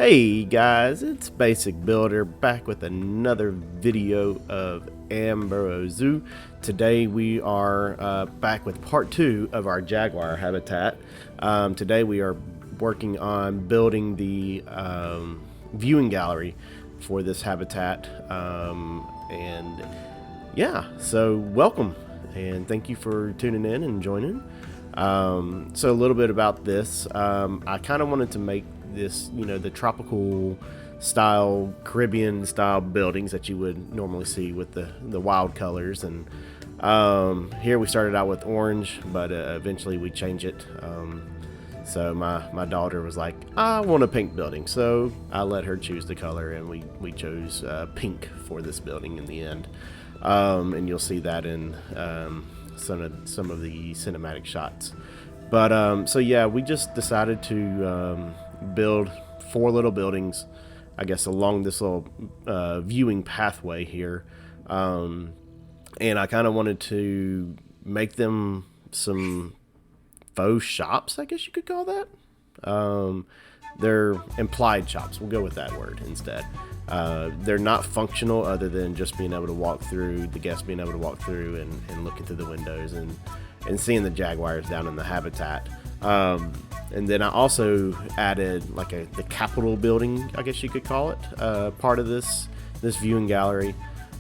Hey guys, it's Basic Builder back with another video of Amboro Zoo. Today we are back with part 2 of our Jaguar habitat. Today we are working on building the viewing gallery for this habitat. And yeah, so welcome and thank you for tuning in and joining. So a little bit about this. I kind of wanted to make this, the tropical style, Caribbean style buildings that you would normally see with the wild colors. And here we started out with orange, but eventually we changed it. So my daughter was like, I want a pink building. So I let her choose the color, and we chose pink for this building in the end. And you'll see that in some of the cinematic shots. But so yeah, we just decided to build 4 little buildings, I guess, along this little viewing pathway here. And I kind of wanted to make them some faux shops, I guess you could call that. They're implied shops. We'll go with that word instead. They're not functional other than just being able to walk through, the guests being able to walk through and looking through the windows and seeing the jaguars down in the habitat. And then I also added like the Capitol building, I guess you could call it, part of this viewing gallery.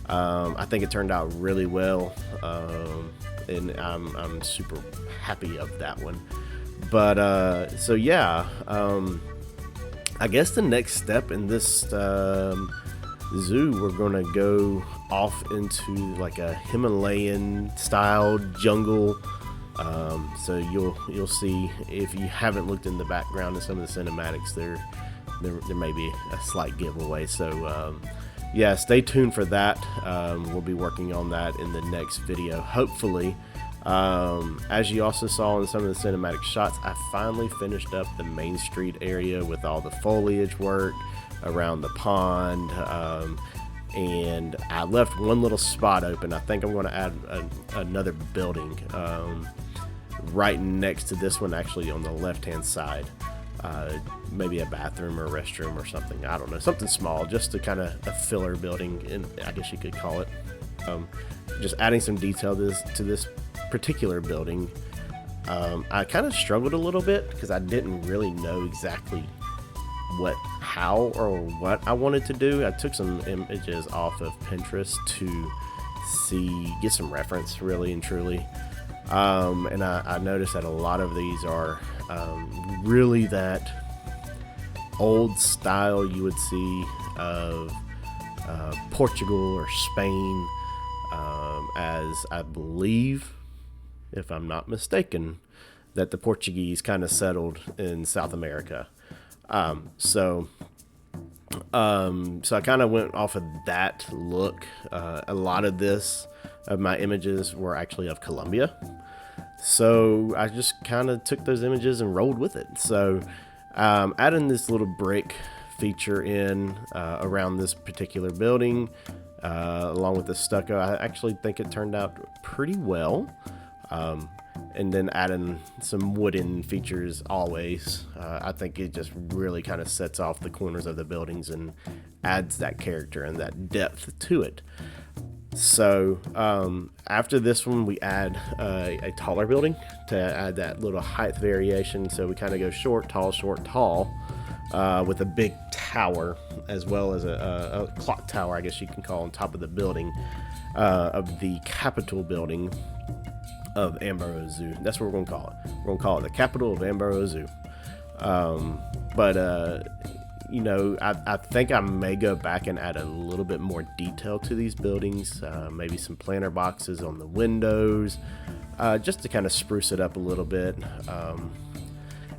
I think it turned out really well, and I'm super happy of that one. But so yeah, I guess the next step in this zoo, we're gonna go off into like a Himalayan style jungle. So you'll see, if you haven't looked in the background in some of the cinematics, there may be a slight giveaway. So yeah, stay tuned for that. We'll be working on that in the next video, hopefully. As you also saw in some of the cinematic shots, I finally finished up the Main Street area with all the foliage work around the pond. And I left one little spot open. I think I'm going to add another building right next to this one, actually on the left hand side. Maybe a bathroom or a restroom or something. I don't know, something small, just to kind of a filler building, and I guess you could call it. Just adding some detail to this particular building. I kind of struggled a little bit because I didn't really know exactly how or what I wanted to do. I took some images off of Pinterest to get some reference, really and truly. And I noticed that a lot of these are really that old style you would see of Portugal or Spain, as I believe, if I'm not mistaken, that the Portuguese kind of settled in South America. So I kind of went off of that look. A lot of my images were actually of Colombia. So I just kind of took those images and rolled with it. So adding this little brick feature in around this particular building, along with the stucco, I actually think it turned out pretty well. And then adding some wooden features always. I think it just really kind of sets off the corners of the buildings and adds that character and that depth to it. So after this one, we add a taller building to add that little height variation. So we kind of go short, tall, with a big tower, as well as a clock tower, I guess you can call, on top of the building, of the Capitol building of Amboro Zoo. That's what we're going to call it. We're going to call it the Capitol of Amboro Zoo. I think I may go back and add a little bit more detail to these buildings, maybe some planter boxes on the windows, just to kind of spruce it up a little bit.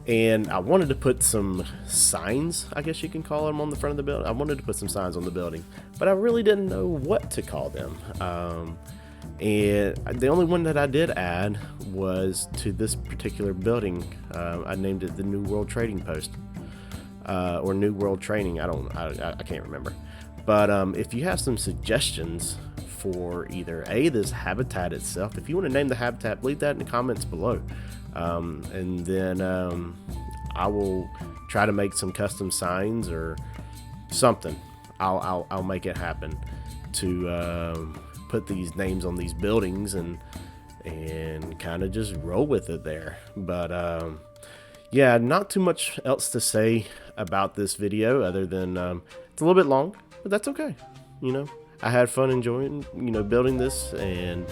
And I wanted to put some signs, I guess you can call them, on the front of the building. I wanted to put some signs on the building, but I really didn't know what to call them. And the only one that I did add was to this particular building. I named it the New World Trading Post, or New World Training. I can't remember. But if you have some suggestions for either this habitat itself, if you want to name the habitat, leave that in the comments below. And then I will try to make some custom signs or something. I'll make it happen to put these names on these buildings and kind of just roll with it there. But yeah, not too much else to say about this video other than it's a little bit long, but that's okay. You know, I had fun enjoying, building this, and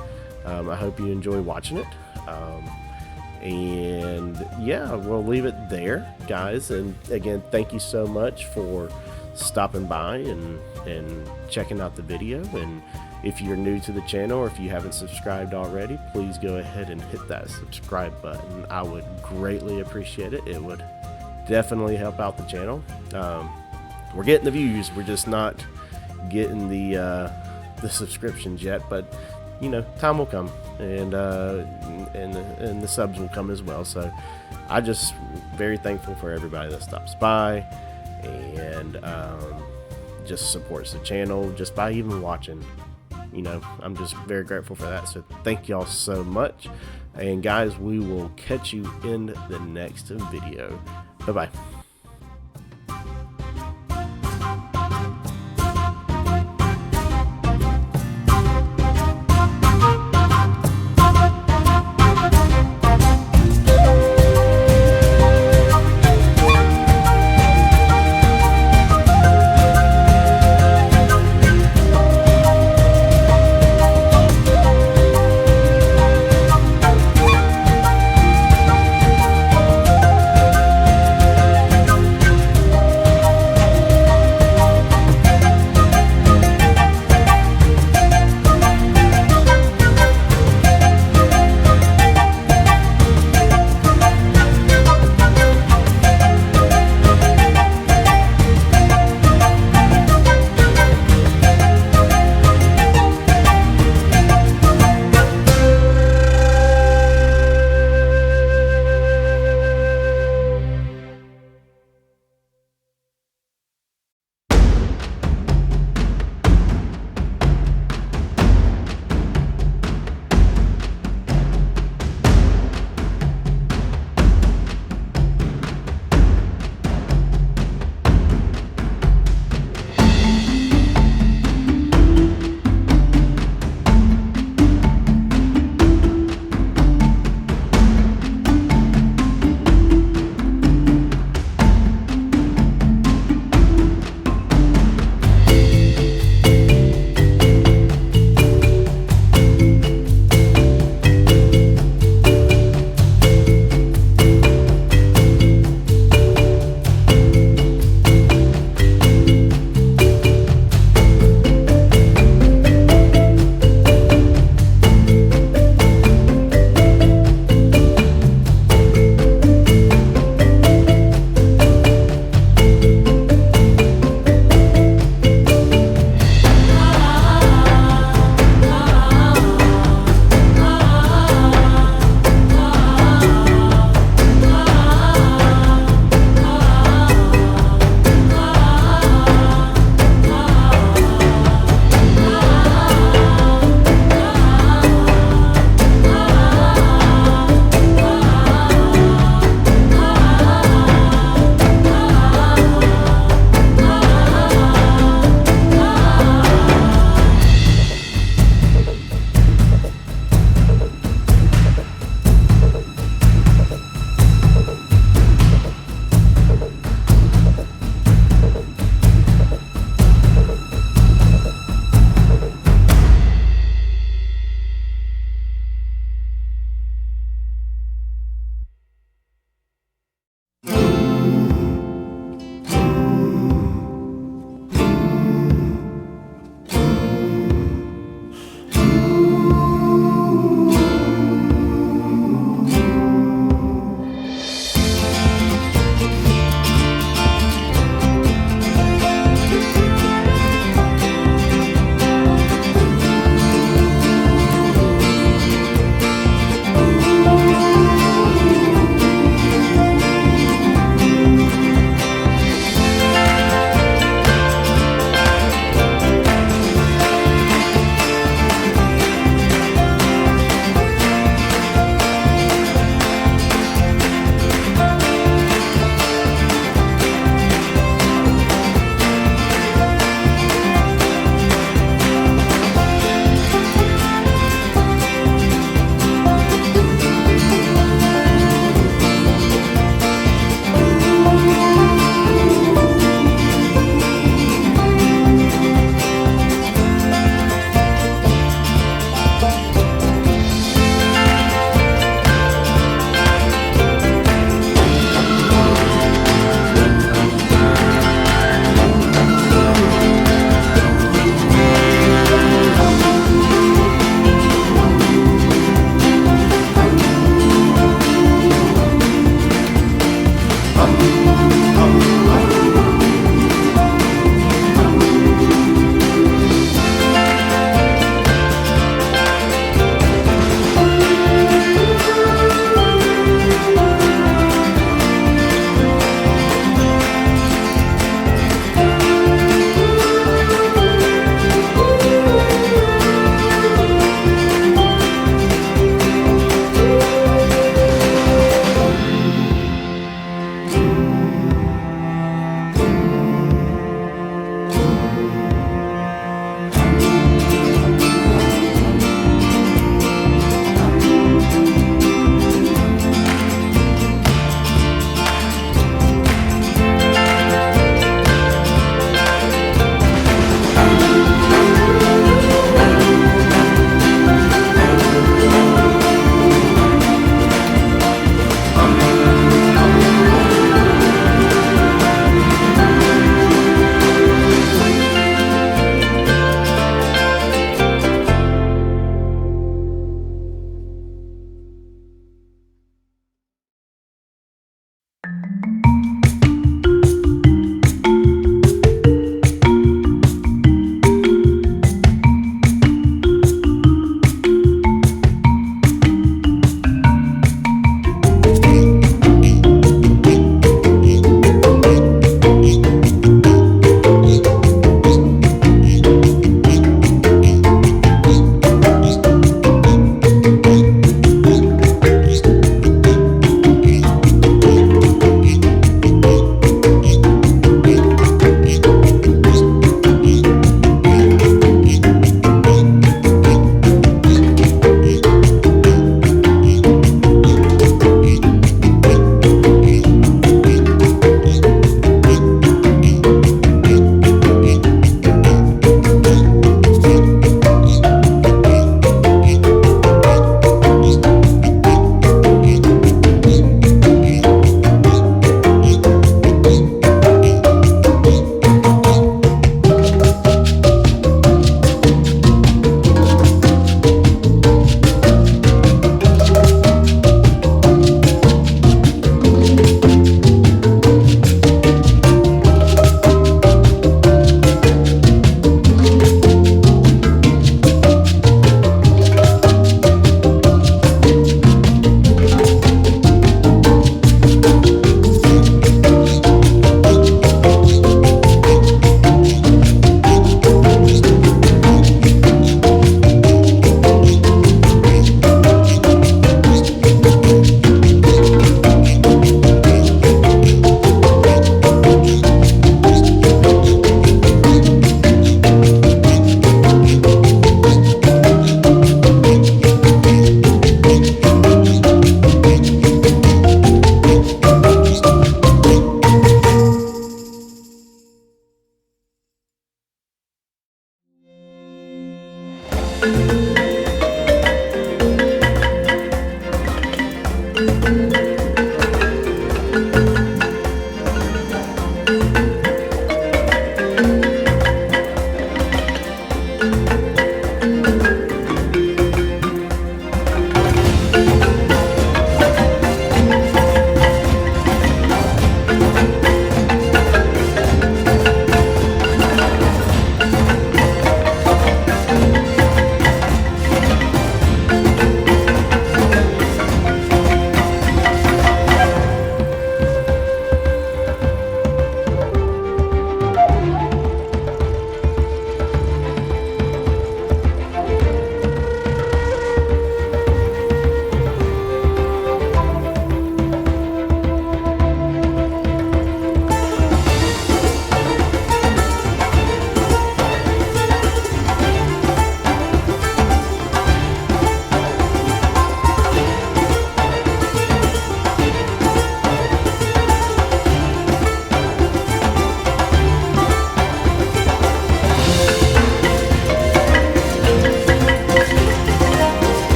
I hope you enjoy watching it. And yeah, we'll leave it there, guys. And again, thank you so much for stopping by and checking out the video. And if you're new to the channel, or if you haven't subscribed already, please go ahead and hit that subscribe button. I would greatly appreciate it. It would definitely help out the channel. We're getting the views, we're just not getting the subscriptions yet, but time will come, and the subs will come as well. So I just very thankful for everybody that stops by and just supports the channel just by even watching. I'm just very grateful for that. So thank y'all so much, and guys, we will catch you in the next video. Bye bye.